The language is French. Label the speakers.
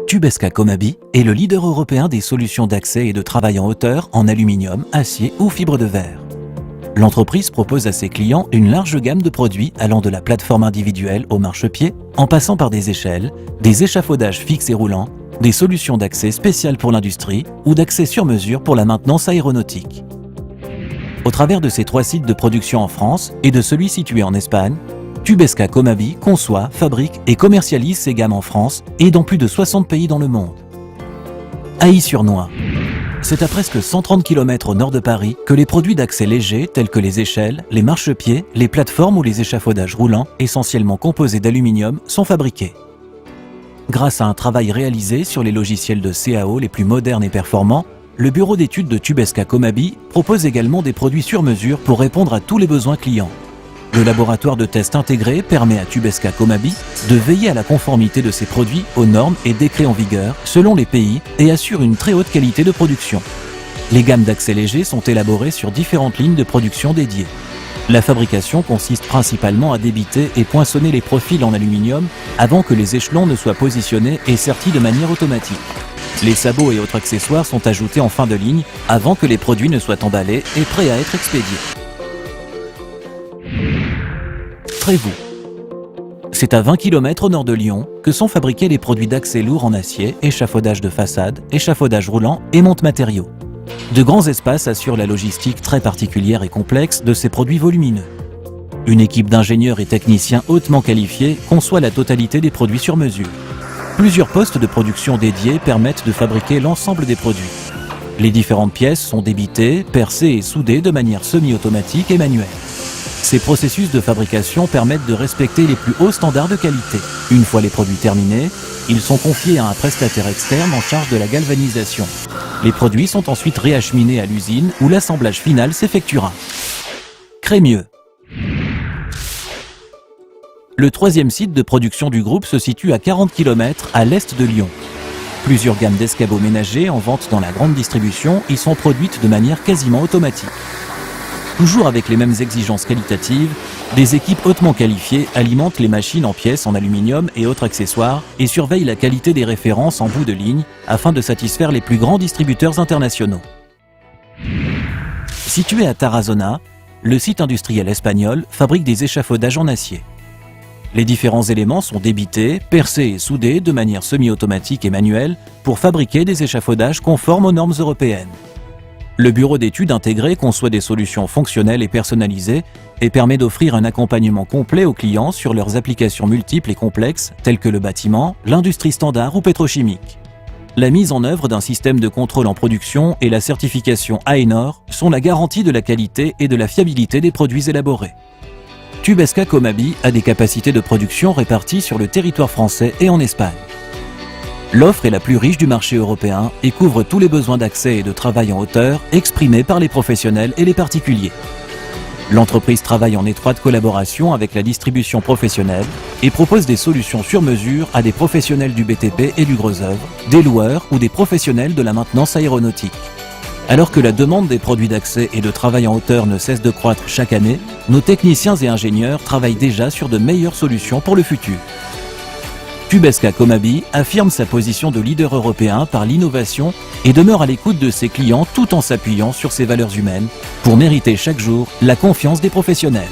Speaker 1: Tubesca Comabi est le leader européen des solutions d'accès et de travail en hauteur en aluminium, acier ou fibre de verre. L'entreprise propose à ses clients une large gamme de produits allant de la plateforme individuelle au marchepied, en passant par des échelles, des échafaudages fixes et roulants, des solutions d'accès spéciales pour l'industrie ou d'accès sur mesure pour la maintenance aéronautique. Au travers de ses 3 sites de production en France et de celui situé en Espagne, Tubesca Comabi conçoit, fabrique et commercialise ses gammes en France et dans plus de 60 pays dans le monde. Ailly-sur-Noing. C'est à presque 130 km au nord de Paris que les produits d'accès légers tels que les échelles, les marchepieds, les plateformes ou les échafaudages roulants, essentiellement composés d'aluminium, sont fabriqués. Grâce à un travail réalisé sur les logiciels de CAO les plus modernes et performants, le bureau d'études de Tubesca Comabi propose également des produits sur mesure pour répondre à tous les besoins clients. Le laboratoire de test intégré permet à Tubesca Comabi de veiller à la conformité de ses produits aux normes et décrets en vigueur selon les pays et assure une très haute qualité de production. Les gammes d'accès léger sont élaborées sur différentes lignes de production dédiées. La fabrication consiste principalement à débiter et poinçonner les profils en aluminium avant que les échelons ne soient positionnés et sertis de manière automatique. Les sabots et autres accessoires sont ajoutés en fin de ligne avant que les produits ne soient emballés et prêts à être expédiés. Trévoux. C'est à 20 km au nord de Lyon que sont fabriqués les produits d'accès lourd en acier, échafaudage de façade, échafaudage roulant et monte-matériaux. De grands espaces assurent la logistique très particulière et complexe de ces produits volumineux. Une équipe d'ingénieurs et techniciens hautement qualifiés conçoit la totalité des produits sur mesure. Plusieurs postes de production dédiés permettent de fabriquer l'ensemble des produits. Les différentes pièces sont débitées, percées et soudées de manière semi-automatique et manuelle. Ces processus de fabrication permettent de respecter les plus hauts standards de qualité. Une fois les produits terminés, ils sont confiés à un prestataire externe en charge de la galvanisation. Les produits sont ensuite réacheminés à l'usine où l'assemblage final s'effectuera. Crémieux. Le 3e site de production du groupe se situe à 40 km à l'est de Lyon. Plusieurs gammes d'escabeaux ménagers en vente dans la grande distribution y sont produites de manière quasiment automatique. Toujours avec les mêmes exigences qualitatives, des équipes hautement qualifiées alimentent les machines en pièces en aluminium et autres accessoires et surveillent la qualité des références en bout de ligne afin de satisfaire les plus grands distributeurs internationaux. Situé à Tarazona, le site industriel espagnol fabrique des échafaudages en acier. Les différents éléments sont débités, percés et soudés de manière semi-automatique et manuelle pour fabriquer des échafaudages conformes aux normes européennes. Le bureau d'études intégré conçoit des solutions fonctionnelles et personnalisées et permet d'offrir un accompagnement complet aux clients sur leurs applications multiples et complexes telles que le bâtiment, l'industrie standard ou pétrochimique. La mise en œuvre d'un système de contrôle en production et la certification AENOR sont la garantie de la qualité et de la fiabilité des produits élaborés. Tubesca Comabi a des capacités de production réparties sur le territoire français et en Espagne. L'offre est la plus riche du marché européen et couvre tous les besoins d'accès et de travail en hauteur exprimés par les professionnels et les particuliers. L'entreprise travaille en étroite collaboration avec la distribution professionnelle et propose des solutions sur mesure à des professionnels du BTP et du gros œuvre, des loueurs ou des professionnels de la maintenance aéronautique. Alors que la demande des produits d'accès et de travail en hauteur ne cesse de croître chaque année, nos techniciens et ingénieurs travaillent déjà sur de meilleures solutions pour le futur. Tubesca Comabi affirme sa position de leader européen par l'innovation et demeure à l'écoute de ses clients tout en s'appuyant sur ses valeurs humaines pour mériter chaque jour la confiance des professionnels.